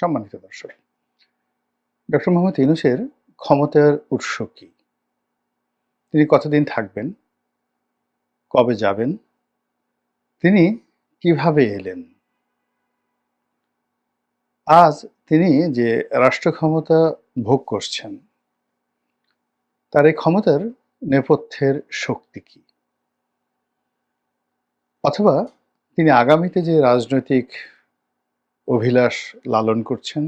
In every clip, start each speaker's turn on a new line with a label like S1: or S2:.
S1: সম্মানিত দর্শক, ডক্টর মোহাম্মদ ইউনূসের ক্ষমতার উৎস কি? তিনি কতদিন থাকবেন? কবে যাবেন? তিনি কিভাবে এলেন? আজ তিনি যে রাষ্ট্র ক্ষমতা ভোগ করছেন, তার এই ক্ষমতার নেপথ্যের শক্তি কি? অথবা তিনি আগামীতে যে রাজনৈতিক অভিলাষ লালন করছেন,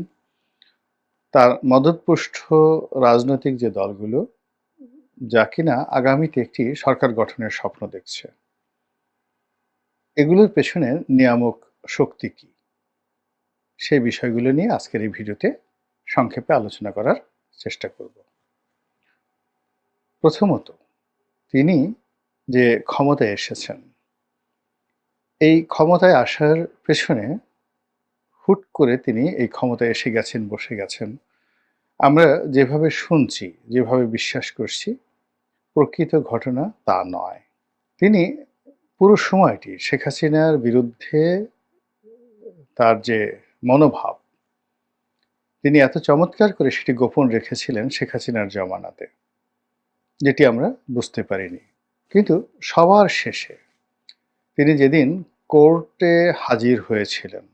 S1: তার মদদপুষ্ট রাজনৈতিক যে দলগুলো, যা কিনা আগামীতে একটি সরকার গঠনের স্বপ্ন দেখছে, এগুলোর পেছনের নিয়ামক শক্তি কি? সেই বিষয়গুলো নিয়ে আজকের এই ভিডিওতে সংক্ষেপে আলোচনা করার চেষ্টা করব। প্রথমত, তিনি যে ক্ষমতায় এসেছেন, এই ক্ষমতায় আসার পেছনে হুট করে তিনি এই ক্ষমতায় এসে গেছেন, বসে গেছেন, আমরা যেভাবে শুনছি, যেভাবে বিশ্বাস করছি, প্রকৃত ঘটনা তা নয়। তিনি পুরো সময়টি শেখ হাসিনার বিরুদ্ধে তার যে মনোভাব, তিনি এত চমৎকার করে সেটি গোপন রেখেছিলেন শেখ হাসিনার জমানাতে, যেটি আমরা বুঝতে পারিনি। কিন্তু সবার শেষে তিনি যেদিন কোর্টে হাজির হয়েছিলেন,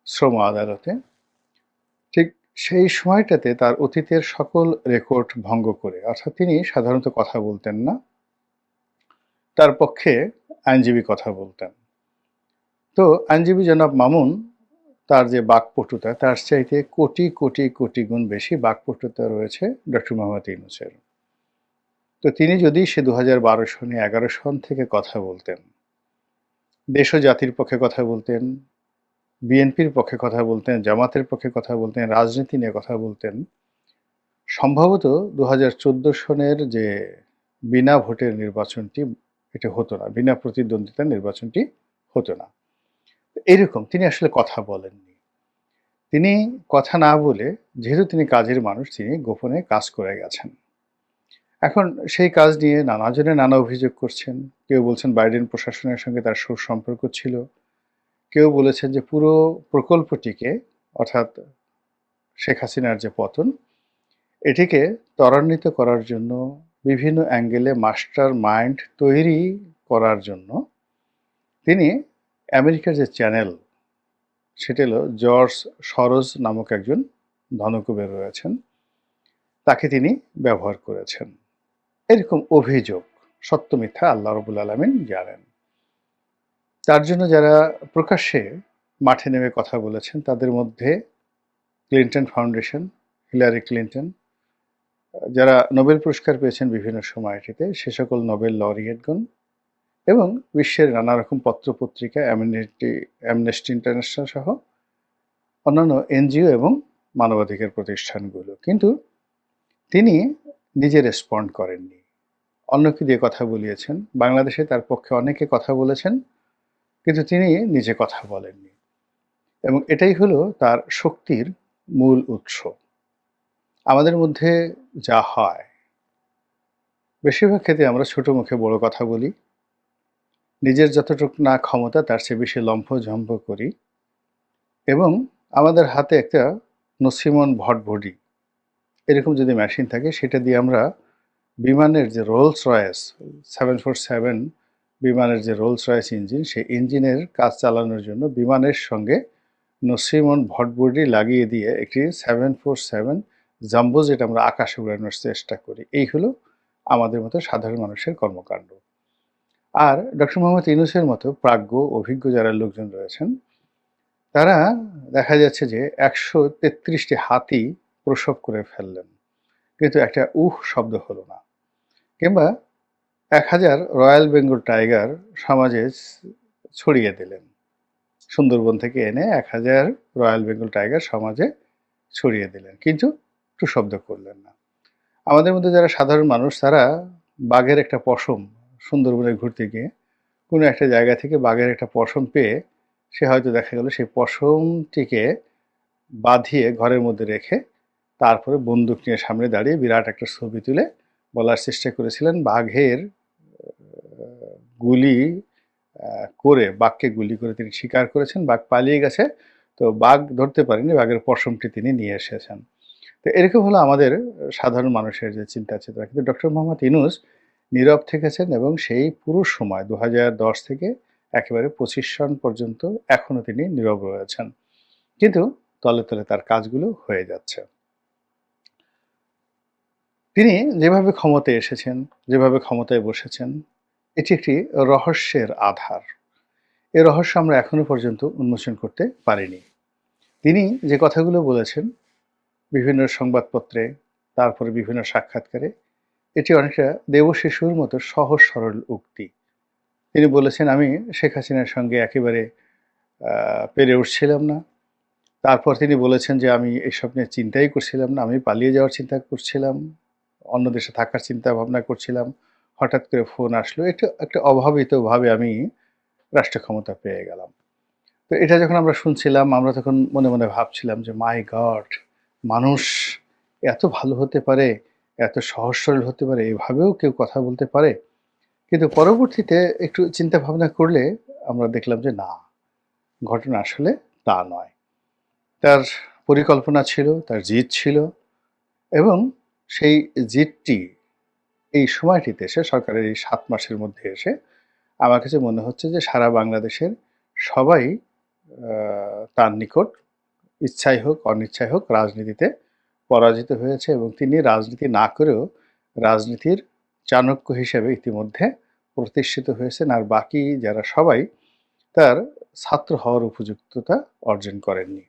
S1: শ্রম আদালতে, ঠিক সেই সময়টাতে তার অতীতের সকল রেকর্ড ভঙ্গ করে, অর্থাৎ তিনি সাধারণত কথা বলতেন না, তার পক্ষে আইনজীবী কথা বলতেন। তো আইনজীবী জনাব মামুন, তার যে বাকপটুতা, তার চাইতে কোটি কোটি কোটি গুণ বেশি বাকপটুতা রয়েছে ডক্টর মোহাম্মদ ইউনূসের। তো তিনি যদি সে 2012 সনে 11 সন থেকে কথা বলতেন, দেশ ও জাতির পক্ষে কথা বলতেন, বিএনপির পক্ষে কথা বলতেন, জামাতের পক্ষে কথা বলতেন, রাজনীতি নিয়ে কথা বলতেন, সম্ভবত 2014 সনের যে বিনা ভোটের নির্বাচনটি, এটা হতো না, বিনা প্রতিদ্বন্দ্বিতার নির্বাচনটি হতো না। এরকম তিনি আসলে কথা বলেননি। তিনি কথা না বলে, যেহেতু তিনি কাজের মানুষ, তিনি গোপনে কাজ করে গেছেন। এখন সেই কাজ নিয়ে নানাজনে নানা অভিযোগ করছেন। কেউ বলছেন বাইডেন প্রশাসনের সঙ্গে তার সুসম্পর্ক ছিল, কেউ বলেছেন যে পুরো প্রকল্পটিকে, অর্থাৎ শেখ হাসিনার যে পতন, এটিকে ত্বরান্বিত করার জন্য, বিভিন্ন অ্যাঙ্গেলে মাস্টার মাইন্ড তৈরি করার জন্য তিনি আমেরিকার যে চ্যানেল, সেটা হলো জর্জ সরোজ নামক একজন ধনকুবের রয়েছেন, তাকে তিনি ব্যবহার করেছেন। এরকম অভিযোগ, সত্য মিথ্যা আল্লাহ রাব্বুল আলামিন জানেন। তার জন্য যারা প্রকাশ্যে মাঠে নেমে কথা বলেছেন, তাদের মধ্যে ক্লিনটন ফাউন্ডেশন, হিলারি ক্লিনটন, যারা নোবেল পুরস্কার পেয়েছেন বিভিন্ন সময়টিতে, সে সকল নোবেল লরিয়েটগণ, এবং বিশ্বের নানা রকম পত্রপত্রিকা, অ্যামনেস্টি ইন্টারন্যাশনাল সহ অন্যান্য এনজিও এবং মানবাধিকার প্রতিষ্ঠানগুলো। কিন্তু তিনি নিজে রেসপন্ড করেননি, অন্যকে দিয়ে কথা বলিয়েছেন। বাংলাদেশে তার পক্ষে অনেকে কথা বলেছেন, কিন্তু তিনি নিজে কথা বলেননি, এবং এটাই হলো তার শক্তির মূল উৎস। আমাদের মধ্যে যা হয়, বেশিরভাগ ক্ষেত্রে আমরা ছোট মুখে বড় কথা বলি, নিজের যতটুকু না ক্ষমতা তার চেয়ে বেশি লম্ফঝম্প করি, এবং আমাদের হাতে একটা নসিমন ভটভটি এরকম যদি মেশিন থাকে, সেটা দিয়ে আমরা বিমানের যে রোলস রয়েস 747 বিমানের যে রোলস রয়েস ইঞ্জিন, সেই ইঞ্জিনের কাজ চালানোর জন্য বিমানের সঙ্গে নসিমন ভটভটি লাগিয়ে দিয়ে একটি 747 জাম্বো যেটা আমরা আকাশে উড়ানোর চেষ্টা করি। এই হলো আমাদের মতো সাধারণ মানুষের কর্মকাণ্ড। আর ডক্টর মোহাম্মদ ইউনূসের মতো প্রাজ্ঞ, অভিজ্ঞ যারা লোকজন রয়েছেন, তারা দেখা যাচ্ছে যে 133টি হাতি প্রসব করে ফেললেন, কিন্তু একটা শব্দ হলো না। কিংবা 1000 রয়্যাল বেঙ্গল টাইগার সমাজে ছড়িয়ে দিলেন, সুন্দরবন থেকে এনে 1000 রয়্যাল বেঙ্গল টাইগার সমাজে ছড়িয়ে দিলেন, কিন্তু একটু শব্দ করলেন না। আমাদের মধ্যে যারা সাধারণ মানুষ, তারা বাঘের একটা পশম, সুন্দরবনে ঘুরতে গিয়ে কোনো একটা জায়গা থেকে বাঘের একটা পশম পেয়ে, সে হয়তো দেখা গেল সেই পশমটিকে বাঁধিয়ে ঘরের মধ্যে রেখে তারপরে বন্দুক নিয়ে সামনে দাঁড়িয়ে বিরাট একটা ছবি তুলে বলার চেষ্টা করেছিলেন, বাঘের গুলি করে, বাঘকে গুলি করে তিনি স্বীকার করেছেন, বাঘ পালিয়ে গেছে, তো বাঘ ধরতে পারেনি, বাঘের পশমটি তিনি নিয়ে এসেছেন। তো এরকম হলো আমাদের সাধারণ মানুষের যে চিন্তা চেতনা। কিন্তু ডক্টর মোহাম্মদ ইউনূস নীরব থেকেছেন এবং সেই পুরো সময় ২০১০ থেকে একেবারে ২৫ সন পর্যন্ত এখনো তিনি নীরব রয়েছেন। কিন্তু তলে, তলে তার কাজগুলো হয়ে যাচ্ছে। তিনি যেভাবে ক্ষমতায় এসেছেন, যেভাবে ক্ষমতায় বসেছেন, এটি একটি রহস্যের আধার। এ রহস্য আমরা এখনো পর্যন্ত উন্মোচন করতে পারিনি। তিনি যে কথাগুলো বলেছেন বিভিন্ন সংবাদপত্রে, তারপরে বিভিন্ন সাক্ষাৎকারে, এটি অনেকটা দেবশিশুর মতো সহজ সরল উক্তি। তিনি বলেছেন, "আমি শেখ হাসিনার সঙ্গে একেবারে পেরে উঠছিলাম না।" তারপর তিনি বলেছেন যে, "আমি এসব নিয়ে চিন্তাই করছিলাম না। আমি পালিয়ে যাওয়ার চিন্তা করছিলাম। অন্য দেশে থাকার চিন্তা ভাবনা করছিলাম। হঠাৎ করে ফোন আসলো। একটা অভাবিতভাবে আমি রাষ্ট্র ক্ষমতা পেয়ে গেলাম।" তো এটা যখন আমরা শুনছিলাম, আমরা তখন মনে, মনে ভাবছিলাম যে, মাই গড! মানুষ এত ভালো হতে পারে, এত সহজ সরল হতে পারে, এভাবেও কেউ কথা বলতে পারে? কিন্তু পরবর্তীতে একটু চিন্তা ভাবনা করলে আমরা দেখলাম যে না, ঘটনা আসলে তা নয়। তার পরিকল্পনা ছিল, তার জিদ ছিল এবং সেই জিদটি এই সময়টিতে এসে সরকারের এই ৭ মাসের মধ্যে এসে আমার কাছে মনে হচ্ছে যে সারা বাংলাদেশের সবাই তার নিকট ইচ্ছাই হোক, অনিচ্ছাই হোক রাজনীতিতে পরাজিত হয়েছে এবং তিনি রাজনীতি না করেও রাজনীতির চাণক্য হিসেবে ইতিমধ্যে প্রতিষ্ঠিত হয়েছেন। আর বাকি যারা সবাই তার ছাত্র হওয়ার উপযুক্ততা অর্জন করেননি।